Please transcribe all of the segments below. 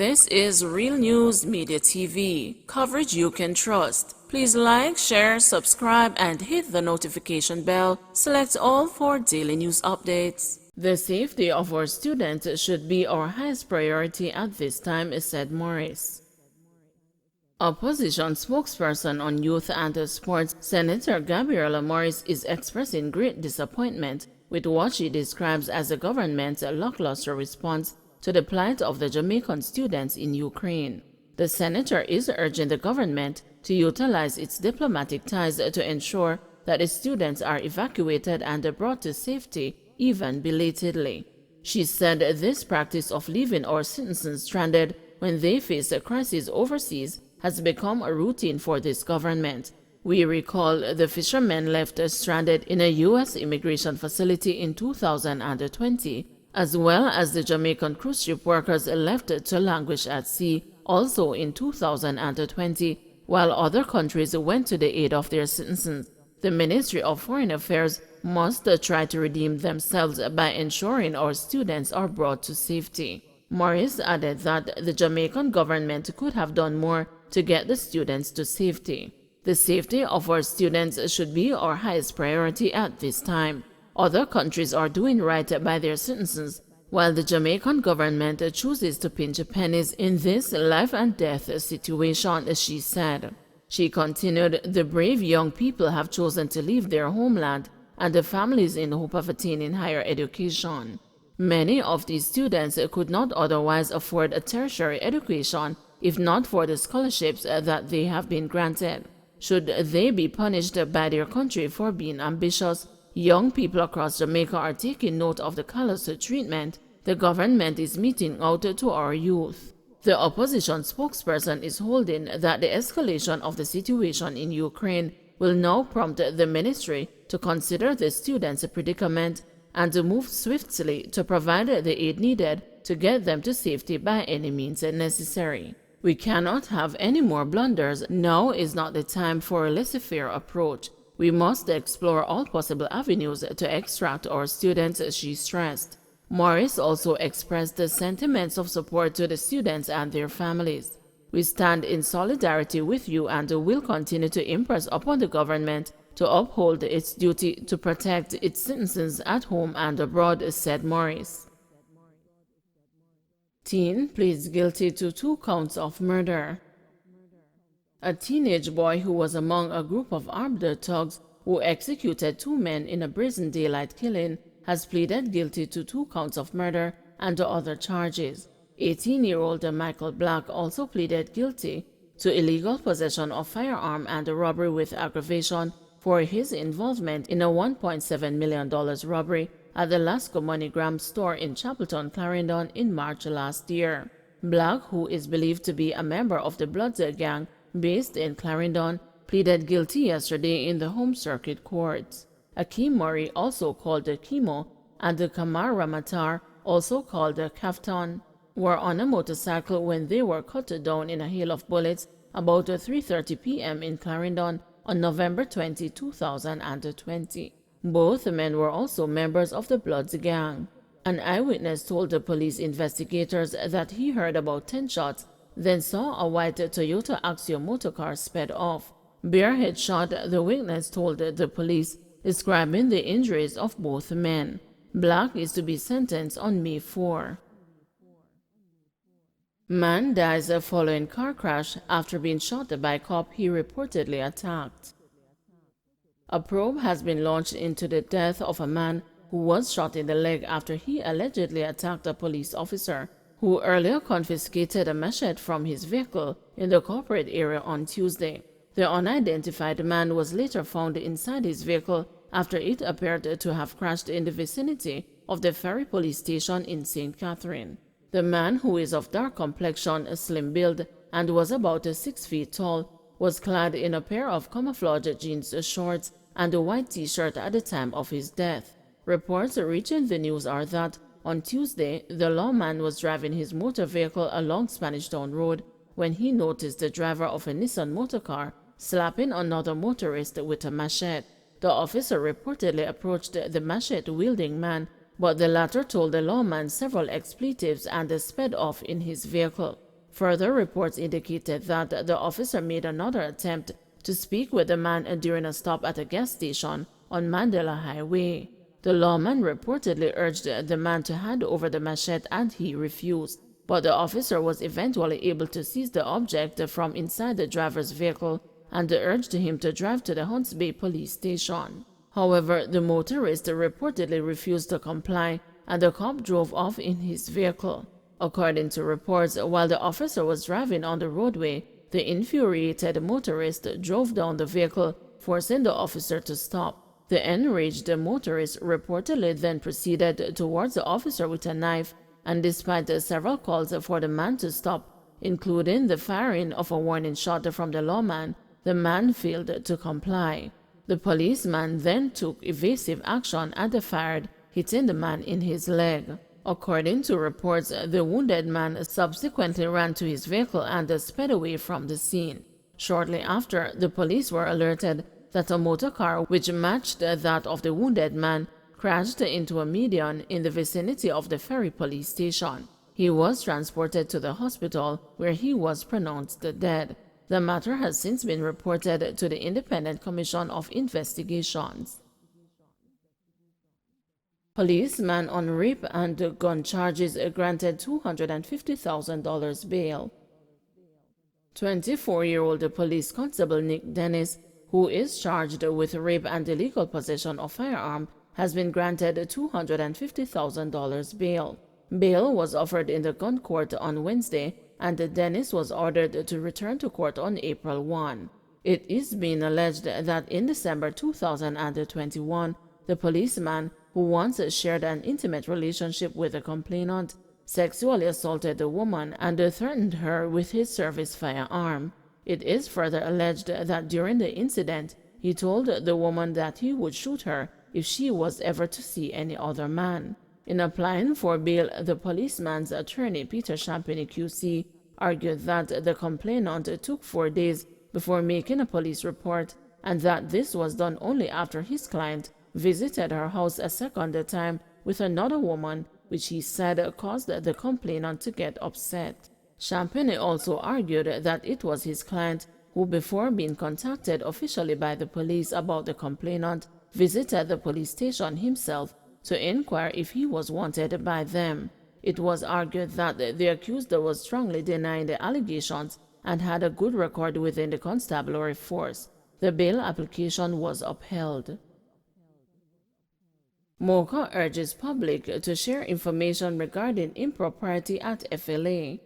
This is Real News Media TV, coverage you can trust. Please like, share, subscribe, and hit the notification bell. Select all for daily news updates. The safety of our students should be our highest priority at this time, said Morris. Opposition spokesperson on youth and sports, Senator Gabriella Morris, is expressing great disappointment with what she describes as the government's lackluster response to the plight of the Jamaican students in Ukraine. The senator is urging the government to utilize its diplomatic ties to ensure that the students are evacuated and brought to safety, even belatedly. She said this practice of leaving our citizens stranded when they face a crisis overseas has become a routine for this government. We recall the fishermen left stranded in a U.S. immigration facility in 2020, as well as the Jamaican cruise ship workers left to languish at sea also in 2020, while other countries went to the aid of their citizens. The Ministry of Foreign Affairs must try to redeem themselves by ensuring our students are brought to safety. Morris added that the Jamaican government could have done more to get the students to safety. The safety of our students should be our highest priority at this time. Other countries are doing right by their citizens, while the Jamaican government chooses to pinch pennies in this life and death situation, she said. She continued, the brave young people have chosen to leave their homeland and the families in hope of attaining higher education. Many of these students could not otherwise afford a tertiary education if not for the scholarships that they have been granted. Should they be punished by their country for being ambitious, young people across Jamaica are taking note of the callous treatment the government is meting out to our youth. The opposition spokesperson is holding that the escalation of the situation in Ukraine will now prompt the ministry to consider the students' predicament and to move swiftly to provide the aid needed to get them to safety by any means necessary. We cannot have any more blunders. Now is not the time for a laissez-faire approach. We must explore all possible avenues to extract our students, she stressed. Morris also expressed the sentiments of support to the students and their families. We stand in solidarity with you and will continue to impress upon the government to uphold its duty to protect its citizens at home and abroad, said Morris. Teen pleads guilty to 2 counts of murder. A teenage boy who was among a group of armed thugs who executed 2 men in a brazen daylight killing has pleaded guilty to 2 counts of murder and to other charges. 18-year-old Michael Black also pleaded guilty to illegal possession of firearm and robbery with aggravation for his involvement in a $1.7 million robbery at the Lasco MoneyGram store in Chapelton, Clarendon in March last year. Black, who is believed to be a member of the Bloods gang based in Clarendon, pleaded guilty yesterday in the home circuit courts. Akeem Murray, also called Kimo, and Kamar Ramatar, also called Kaftan, were on a motorcycle when they were cut down in a hail of bullets about 3:30 p.m. in Clarendon on November 20, 2020. Both men were also members of the Bloods gang. An eyewitness told the police investigators that he heard about 10 shots, then saw a white Toyota Axio motorcar sped off. Barehead shot, the witness told the police, describing the injuries of both men. Black is to be sentenced on May 4. Man dies following car crash after being shot by cop he reportedly attacked. A probe has been launched into the death of a man who was shot in the leg after he allegedly attacked a police officer who earlier confiscated a machete from his vehicle in the corporate area on Tuesday. The unidentified man was later found inside his vehicle after it appeared to have crashed in the vicinity of the Ferry police station in St. Catherine. The man, who is of dark complexion, slim build, and was about 6 feet tall, was clad in a pair of camouflage jeans shorts and a white t-shirt at the time of his death. Reports reaching the news are that on Tuesday, the lawman was driving his motor vehicle along Spanish Town Road when he noticed the driver of a Nissan motorcar slapping another motorist with a machete. The officer reportedly approached the machete-wielding man, but the latter told the lawman several expletives and sped off in his vehicle. Further reports indicated that the officer made another attempt to speak with the man during a stop at a gas station on Mandela Highway. The lawman reportedly urged the man to hand over the machete and he refused, but the officer was eventually able to seize the object from inside the driver's vehicle and urged him to drive to the Hunts Bay police station. However, the motorist reportedly refused to comply and the cop drove off in his vehicle. According to reports, while the officer was driving on the roadway, the infuriated motorist drove down the vehicle, forcing the officer to stop. The enraged motorist reportedly then proceeded towards the officer with a knife, and despite several calls for the man to stop, including the firing of a warning shot from the lawman, the man failed to comply. The policeman then took evasive action and fired, hitting the man in his leg. According to reports, the wounded man subsequently ran to his vehicle and sped away from the scene. Shortly after, the police were alerted that a motor car which matched that of the wounded man crashed into a median in the vicinity of the Ferry police station. He was transported to the hospital where he was pronounced dead. The matter has since been reported to the Independent Commission of Investigations. Policeman on rape and gun charges granted $250,000 bail. 24-year-old police constable Nick Dennis, who is charged with rape and illegal possession of firearm, has been granted $250,000 bail. Bail was offered in the gun court on Wednesday, and Dennis was ordered to return to court on April 1. It is being alleged that in December 2021, the policeman, who once shared an intimate relationship with the complainant, sexually assaulted the woman and threatened her with his service firearm. It is further alleged that during the incident, he told the woman that he would shoot her if she was ever to see any other man. In applying for bail, the policeman's attorney, Peter Champagny QC, argued that the complainant took 4 days before making a police report and that this was done only after his client visited her house a second time with another woman, which he said caused the complainant to get upset. Champagny also argued that it was his client who, before being contacted officially by the police about the complainant, visited the police station himself to inquire if he was wanted by them. It was argued that the accused was strongly denying the allegations and had a good record within the constabulary force. The bail application was upheld. Mocha urges public to share information regarding impropriety at FLA.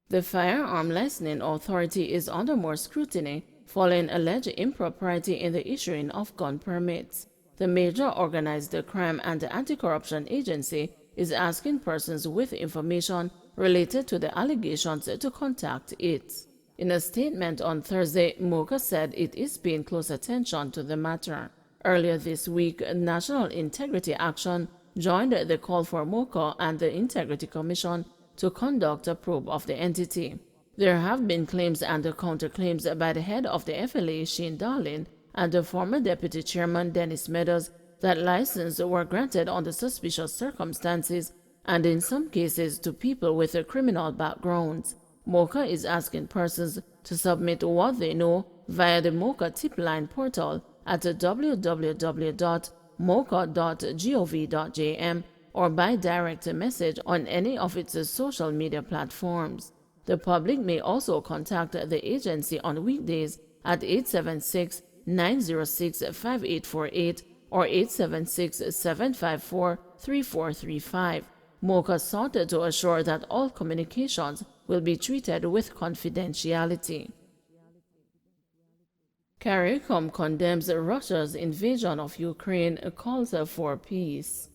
The Firearm Listening Authority is under more scrutiny following alleged impropriety in the issuing of gun permits. The major organized crime and anti-corruption agency is asking persons with information related to the allegations to contact it. In a statement on Thursday, Mocha said it is paying close attention to the matter. Earlier this week, National Integrity Action joined the call for Mocha and the Integrity Commission to conduct a probe of the entity. There have been claims and counterclaims by the head of the FLA, Shane Darling, and the former deputy chairman, Dennis Meadows, that licenses were granted under suspicious circumstances and in some cases to people with criminal backgrounds. Mocha is asking persons to submit what they know via the Mocha tip line portal at www.mocha.gov.jm or by direct message on any of its social media platforms. The public may also contact the agency on weekdays at 876-906-5848 or 876-754-3435. Mocha sought to assure that all communications will be treated with confidentiality. CARICOM condemns Russia's invasion of Ukraine, calls for peace.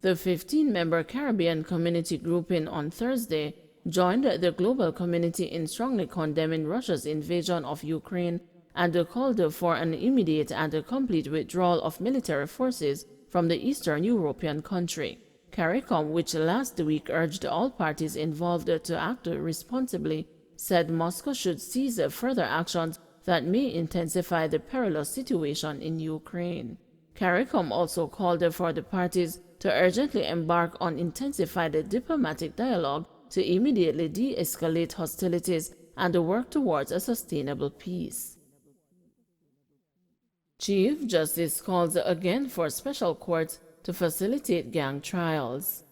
The 15-member Caribbean Community Grouping on Thursday joined the global community in strongly condemning Russia's invasion of Ukraine and called for an immediate and complete withdrawal of military forces from the Eastern European country. CARICOM, which last week urged all parties involved to act responsibly, said Moscow should cease further actions that may intensify the perilous situation in Ukraine. CARICOM also called for the parties to urgently embark on intensified diplomatic dialogue to immediately de-escalate hostilities and work towards a sustainable peace. Chief Justice calls again for special courts to facilitate gang trials.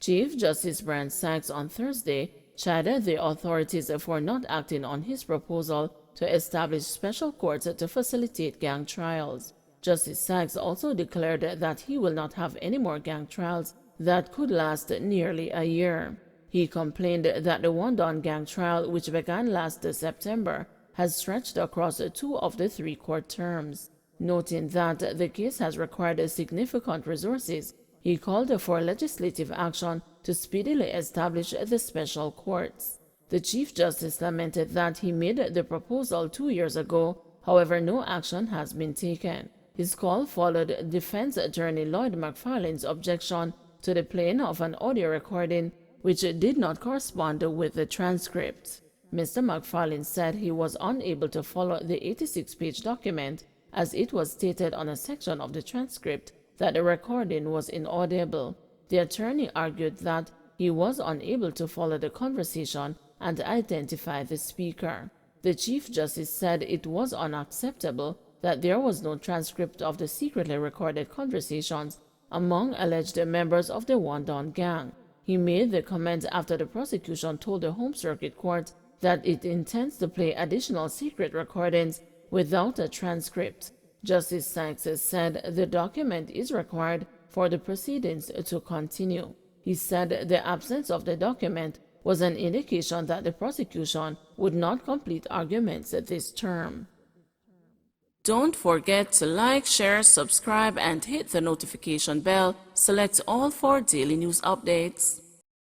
Chief Justice Brian Sykes on Thursday chided the authorities for not acting on his proposal to establish special courts to facilitate gang trials. Justice Sykes also declared that he will not have any more gang trials that could last nearly a year. He complained that the Wandon gang trial, which began last September, has stretched across 2 of the 3 court terms. Noting that the case has required significant resources, he called for legislative action to speedily establish the special courts. The Chief Justice lamented that he made the proposal 2 years ago, however no action has been taken. His call followed defense attorney Lloyd McFarlane's objection to the playing of an audio recording which did not correspond with the transcript. Mr. McFarlane said he was unable to follow the 86-page document as it was stated on a section of the transcript that the recording was inaudible. The attorney argued that he was unable to follow the conversation and identify the speaker. The Chief Justice said it was unacceptable that there was no transcript of the secretly recorded conversations among alleged members of the Wandon gang. He made the comment after the prosecution told the Home Circuit Court that it intends to play additional secret recordings without a transcript. Justice Sykes said the document is required for the proceedings to continue. He said the absence of the document was an indication that the prosecution would not complete arguments this term. Don't forget to like, share, subscribe, and hit the notification bell. Select all for daily news updates.